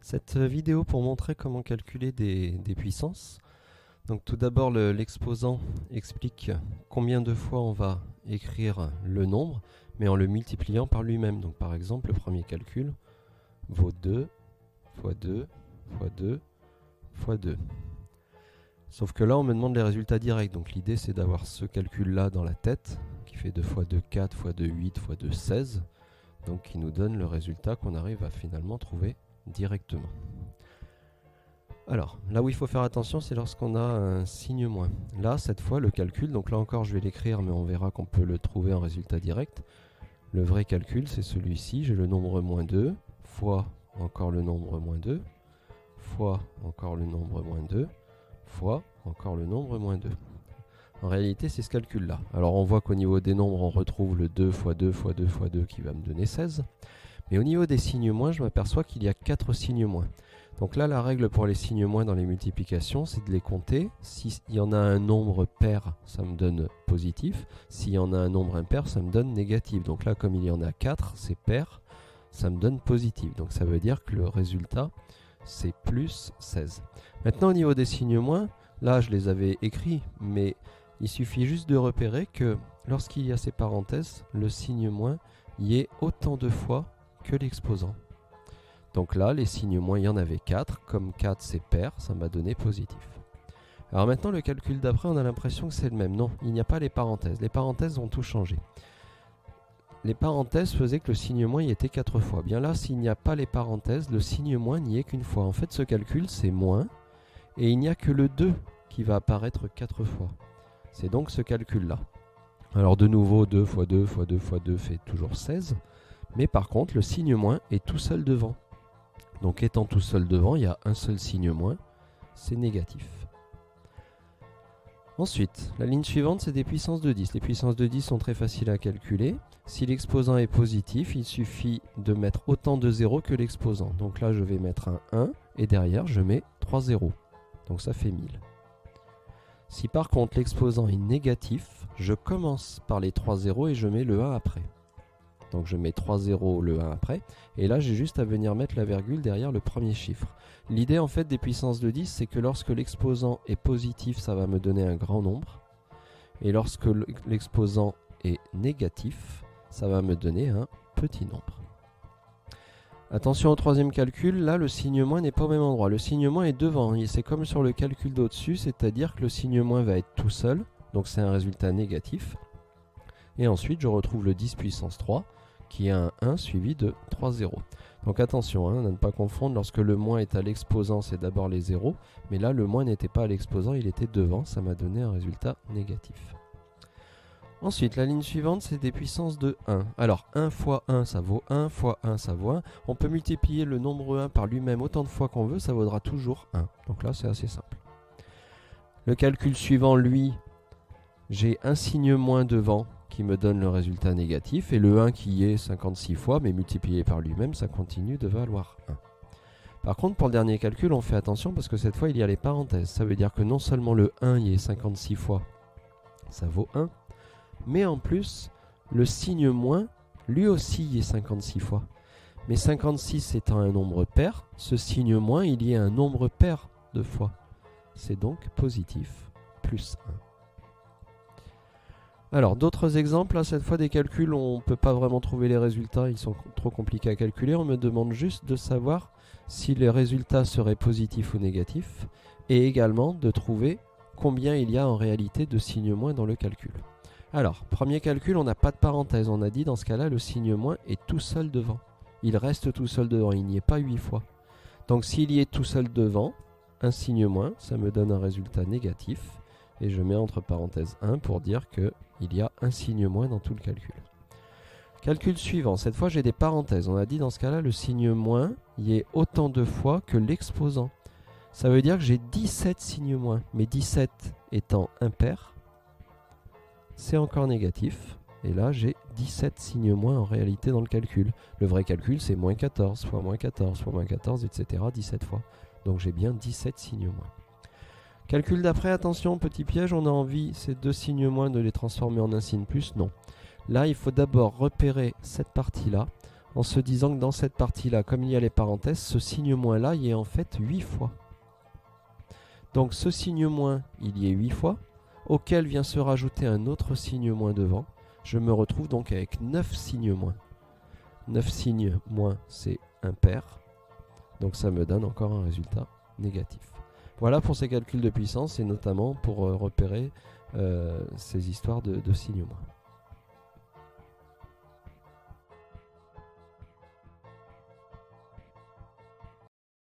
Cette vidéo pour montrer comment calculer des puissances. Donc tout d'abord l'exposant explique combien de fois on va écrire le nombre, mais en le multipliant par lui-même. Donc par exemple, le premier calcul vaut 2 fois 2 fois 2 fois 2. Sauf que là, on me demande les résultats directs. Donc l'idée, c'est d'avoir ce calcul-là dans la tête, qui fait 2 fois 2, 4 fois 2, 8 fois 2, 16. Donc qui nous donne le résultat qu'on arrive à finalement trouver directement. Alors, là où il faut faire attention, c'est lorsqu'on a un signe moins. Là, cette fois, le calcul, donc là encore, je vais l'écrire, mais on verra qu'on peut le trouver en résultat direct. Le vrai calcul, c'est celui-ci. J'ai le nombre moins 2, fois encore le nombre moins 2, fois encore le nombre moins 2, fois encore le nombre moins 2. En réalité, c'est ce calcul-là. Alors, on voit qu'au niveau des nombres, on retrouve le 2 fois 2 fois 2 fois 2 qui va me donner 16. Mais au niveau des signes moins, je m'aperçois qu'il y a 4 signes moins. Donc là, la règle pour les signes moins dans les multiplications, c'est de les compter. S'il y en a un nombre pair, ça me donne positif. S'il y en a un nombre impair, ça me donne négatif. Donc là, comme il y en a 4, c'est pair, ça me donne positif. Donc ça veut dire que le résultat, c'est plus 16. Maintenant, au niveau des signes moins, là, je les avais écrits, mais il suffit juste de repérer que lorsqu'il y a ces parenthèses, le signe moins y est autant de fois que l'exposant. Donc là, les signes moins, il y en avait 4. Comme 4, c'est pair, ça m'a donné positif. Alors maintenant, le calcul d'après, on a l'impression que c'est le même. Non, il n'y a pas les parenthèses. Les parenthèses ont tout changé. Les parenthèses faisaient que le signe moins y était 4 fois. Bien là, s'il n'y a pas les parenthèses, le signe moins n'y est qu'une fois. En fait, ce calcul, c'est moins. Et il n'y a que le 2 qui va apparaître 4 fois. C'est donc ce calcul-là. Alors de nouveau, 2 fois 2 fois 2 fois 2 fait toujours 16. Mais par contre, le signe moins est tout seul devant. Donc étant tout seul devant, il y a un seul signe moins, c'est négatif. Ensuite, la ligne suivante, c'est des puissances de 10. Les puissances de 10 sont très faciles à calculer. Si l'exposant est positif, il suffit de mettre autant de zéros que l'exposant. Donc là, je vais mettre un 1 et derrière, je mets 3 zéros. Donc ça fait 1000. Si par contre l'exposant est négatif, je commence par les 3 zéros et je mets le 1 après. Donc je mets 3 zéros, le 1 après. Et là, j'ai juste à venir mettre la virgule derrière le premier chiffre. L'idée en fait des puissances de 10, c'est que lorsque l'exposant est positif, ça va me donner un grand nombre. Et lorsque l'exposant est négatif, ça va me donner un petit nombre. Attention au troisième calcul, là le signe moins n'est pas au même endroit. Le signe moins est devant, c'est comme sur le calcul d'au-dessus, c'est-à-dire que le signe moins va être tout seul, donc c'est un résultat négatif. Et ensuite, je retrouve le 10 puissance 3, qui est un 1 suivi de 3 zéros. Donc attention, à ne pas confondre, lorsque le moins est à l'exposant, c'est d'abord les zéros, mais là, le moins n'était pas à l'exposant, il était devant, ça m'a donné un résultat négatif. Ensuite, la ligne suivante, c'est des puissances de 1. Alors, 1 fois 1, ça vaut 1, fois 1, ça vaut 1. On peut multiplier le nombre 1 par lui-même autant de fois qu'on veut, ça vaudra toujours 1. Donc là, c'est assez simple. Le calcul suivant, lui, j'ai un signe moins devant, qui me donne le résultat négatif, et le 1 qui est 56 fois, mais multiplié par lui-même, ça continue de valoir 1. Par contre, pour le dernier calcul, on fait attention parce que cette fois, il y a les parenthèses. Ça veut dire que non seulement le 1 y est 56 fois, ça vaut 1, mais en plus, le signe moins, lui aussi y est 56 fois. Mais 56 étant un nombre pair, ce signe moins, il y est un nombre pair de fois. C'est donc positif, plus 1. Alors, d'autres exemples, là, cette fois des calculs, on ne peut pas vraiment trouver les résultats, ils sont trop compliqués à calculer. On me demande juste de savoir si les résultats seraient positifs ou négatifs, et également de trouver combien il y a en réalité de signes moins dans le calcul. Alors, premier calcul, on n'a pas de parenthèse, on a dit dans ce cas-là, le signe moins est tout seul devant. Il reste tout seul devant, il n'y est pas 8 fois. Donc s'il y est tout seul devant, un signe moins, ça me donne un résultat négatif, et je mets entre parenthèses 1 pour dire qu'il y a un signe moins dans tout le calcul. Calcul suivant, cette fois j'ai des parenthèses. On a dit dans ce cas-là, le signe moins y est autant de fois que l'exposant. Ça veut dire que j'ai 17 signes moins, mais 17 étant impair, c'est encore négatif. Et là j'ai 17 signes moins en réalité dans le calcul. Le vrai calcul c'est moins 14 fois moins 14 fois moins 14, etc. 17 fois. Donc j'ai bien 17 signes moins. Calcul d'après, attention, petit piège, on a envie, ces deux signes moins, de les transformer en un signe plus. Non. Là, il faut d'abord repérer cette partie-là. en se disant que dans cette partie-là, comme il y a les parenthèses, ce signe moins là, il y est en fait 8 fois. Donc ce signe moins, il y est 8 fois, auquel vient se rajouter un autre signe moins devant. Je me retrouve donc avec 9 signes moins. 9 signes moins, c'est impair. Donc ça me donne encore un résultat négatif. Voilà pour ces calculs de puissance et notamment pour repérer ces histoires de signes moins.